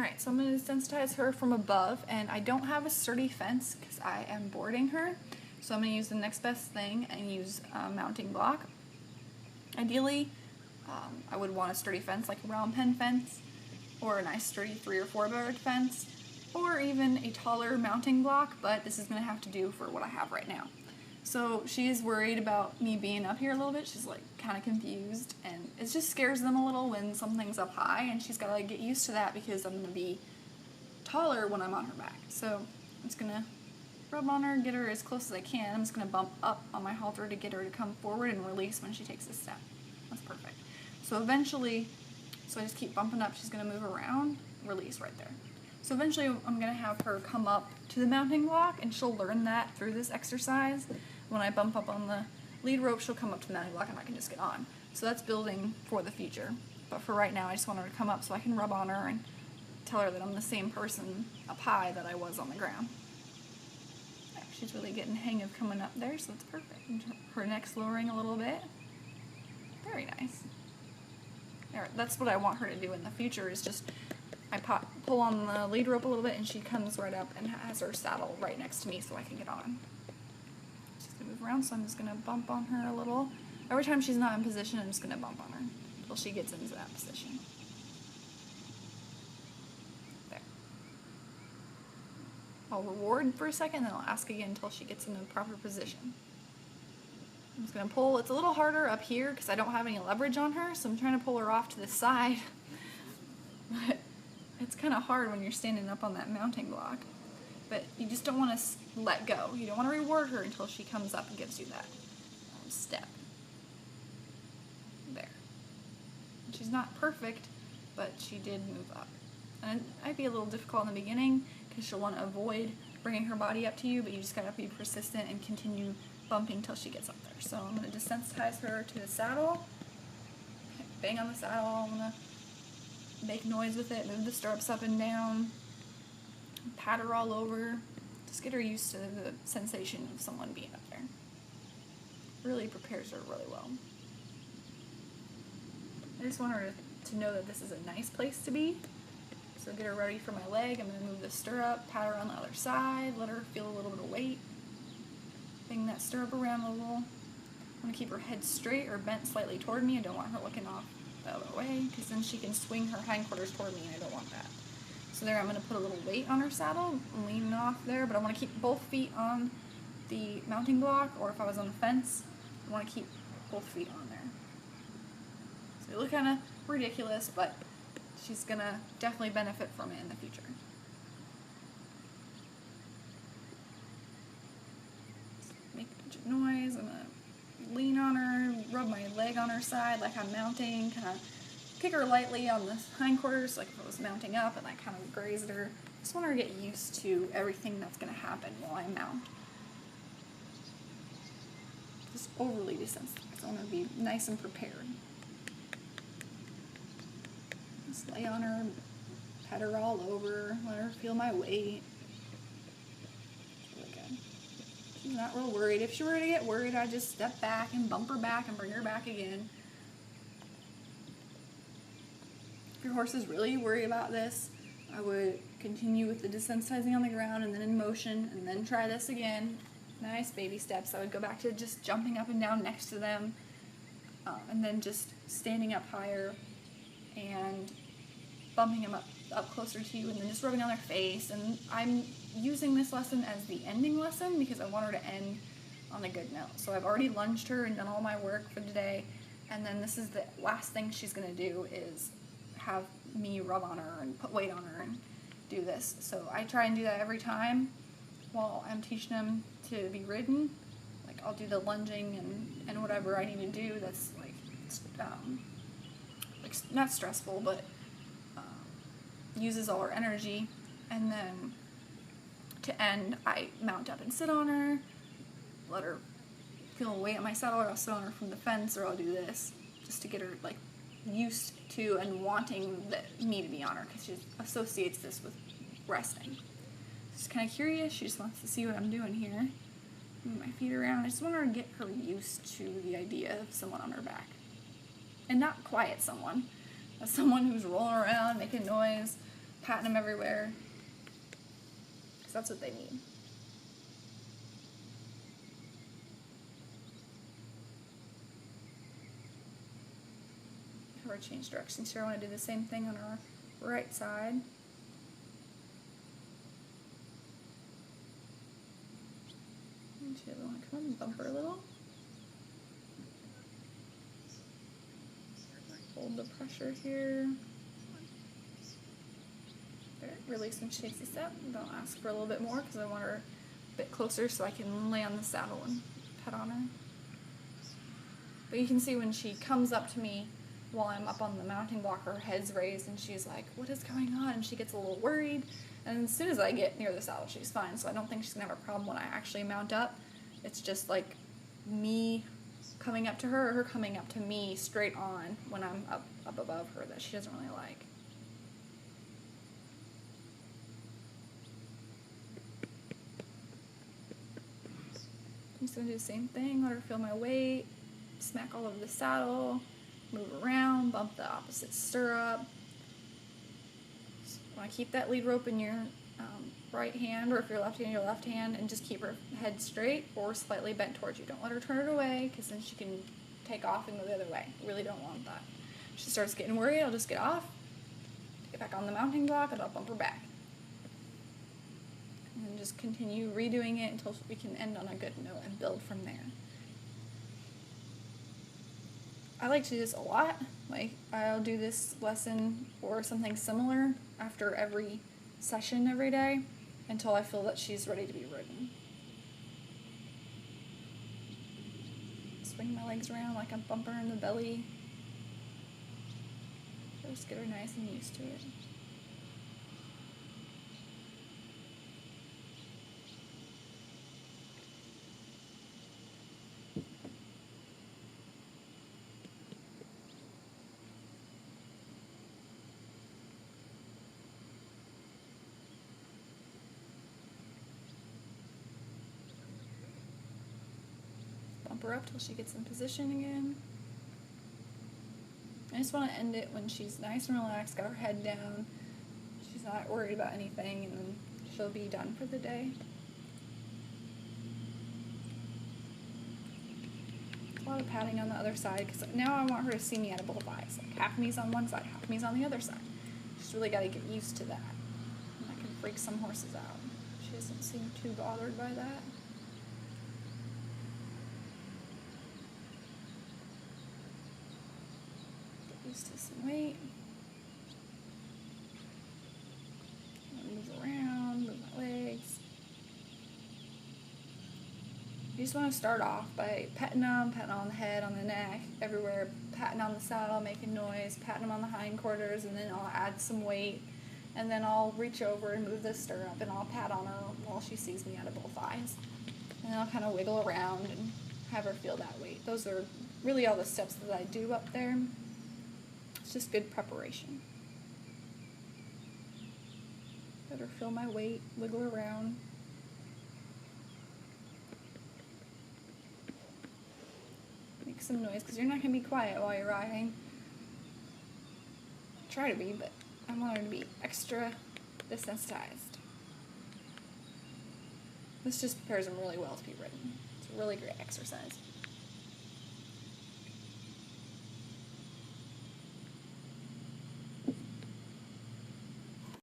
Alright, so I'm going to desensitize her from above, and I don't have a sturdy fence because I am boarding her. So I'm going to use the next best thing and use a mounting block. Ideally, I would want a sturdy fence like a round pen fence, or a nice sturdy 3 or 4 board fence, or even a taller mounting block, but this is going to have to do for what I have right now. So she's worried about me being up here a little bit. She's like kind of confused, and it just scares them a little when something's up high, and she's got to like get used to that because I'm going to be taller when I'm on her back. So I'm just going to rub on her, get her as close as I can. I'm just going to bump up on my halter to get her to come forward and release when she takes a step. That's perfect. So eventually, so I just keep bumping up, she's going to move around, release right there. So eventually I'm going to have her come up to the mounting block, and she'll learn that through this exercise. When I bump up on the lead rope, she'll come up to the mounting block and I can just get on. So that's building for the future. But for right now, I just want her to come up so I can rub on her and tell her that I'm the same person up high that I was on the ground. She's really getting the hang of coming up there, so it's perfect. And her neck's lowering a little bit. Very nice. That's what I want her to do in the future, is just I pull on the lead rope a little bit and she comes right up and has her saddle right next to me so I can get on. She's going to move around, so I'm just going to bump on her a little. Every time she's not in position, I'm just going to bump on her until she gets into that position. There. I'll reward for a second, then I'll ask again until she gets in the proper position. I'm just going to pull. It's a little harder up here because I don't have any leverage on her, so I'm trying to pull her off to the side. But it's kind of hard when you're standing up on that mounting block. But you just don't want to let go. You don't want to reward her until she comes up and gives you that step. There. She's not perfect, but she did move up. And it might be a little difficult in the beginning because she'll want to avoid bringing her body up to you, but you just got to be persistent and continue bumping until she gets up there. So I'm going to desensitize her to the saddle. Bang on the saddle. I'm going to make noise with it, move the stirrups up and down, pat her all over, just get her used to the sensation of someone being up there. Really prepares her really well. I just want her to know that this is a nice place to be. So get her ready for my leg. I'm going to move the stirrup, pat her on the other side, let her feel a little bit of weight. Bang that stirrup around a little. I'm going to keep her head straight or bent slightly toward me. I don't want her looking off the other way, because then she can swing her hindquarters toward me, and I don't want that. So there, I'm going to put a little weight on her saddle, leaning off there, but I want to keep both feet on the mounting block, or if I was on the fence, I want to keep both feet on there. So it look kind of ridiculous, but she's going to definitely benefit from it in the future. Make a bunch of noise. I'm going to lean on her, rub my leg on her side like I'm mounting, kind of kick her lightly on the hindquarters like if I was mounting up, and I kind of grazed her. Just want her to get used to everything that's going to happen while I mount. Just overly desensitized. I want her to be nice and prepared. Just lay on her, pat her all over, let her feel my weight. Really good. She's not real worried. If she were to get worried, I'd just step back and bump her back and bring her back again. If your horse is really worried about this, I would continue with the desensitizing on the ground and then in motion, and then try this again. Nice baby steps. I would go back to just jumping up and down next to them, and then just standing up higher and bumping them up closer to you, and then just rubbing on their face. And I'm using this lesson as the ending lesson because I want her to end on a good note. So I've already lunged her and done all my work for the day, and then this is the last thing she's going to do is have me rub on her and put weight on her and do this. So I try and do that every time while I'm teaching them to be ridden. Like I'll do the lunging and whatever I need to do that's like not stressful, but uses all her energy. And then to end, I mount up and sit on her, let her feel weight on my saddle, or I'll sit on her from the fence, or I'll do this just to get her like used to and wanting me to be on her, because she associates this with resting. She's kind of curious. She just wants to see what I'm doing here. Move my feet around. I just want her to get her used to the idea of someone on her back, and not quiet someone, but someone who's rolling around, making noise, patting them everywhere, because that's what they need. Have her change directions here. I want to do the same thing on our right side. And she doesn't want to come up and bump her a little. Hold the pressure here. There, release when she takes a step. Don't ask for a little bit more because I want her a bit closer so I can lay on the saddle and pet on her. But you can see when she comes up to me while I'm up on the mounting block, her head's raised and she's like, what is going on? And she gets a little worried. And as soon as I get near the saddle, she's fine. So I don't think she's gonna have a problem when I actually mount up. It's just like me coming up to her or her coming up to me straight on when I'm up above her that she doesn't really like. I'm just gonna do the same thing, let her feel my weight, smack all over the saddle, move around, bump the opposite stirrup. So you want to keep that lead rope in your right hand, or if you're lefty in your left hand, and just keep her head straight or slightly bent towards you. Don't let her turn it away, because then she can take off and go the other way. You really don't want that. If she starts getting worried, I'll just get off, get back on the mounting block, and I'll bump her back. And then just continue redoing it until we can end on a good note and build from there. I like to do this a lot. Like, I'll do this lesson or something similar after every session every day until I feel that she's ready to be ridden. Swing my legs around like I'm bumping her in the belly. Just get her nice and used to it. Bump her up till she gets in position again. I just want to end it when she's nice and relaxed, got her head down, she's not worried about anything, and then she'll be done for the day. A lot of patting on the other side, because now I want her to see me out of both eyes. Like, half me's on one side, half me's on the other side. She's really got to get used to that. And that can freak some horses out. She doesn't seem too bothered by that. To some weight. Move around, move my legs. You just want to start off by petting them, patting on the head, on the neck, everywhere, patting on the saddle, making noise, patting them on the hindquarters, and then I'll add some weight, and then I'll reach over and move the stirrup, and I'll pat on her while she sees me out of both eyes. And then I'll kind of wiggle around and have her feel that weight. Those are really all the steps that I do up there. It's just good preparation. Let her feel my weight, wiggle around. Make some noise, because you're not going to be quiet while you're riding. Try to be, but I want her to be extra desensitized. This just prepares them really well to be ridden. It's a really great exercise.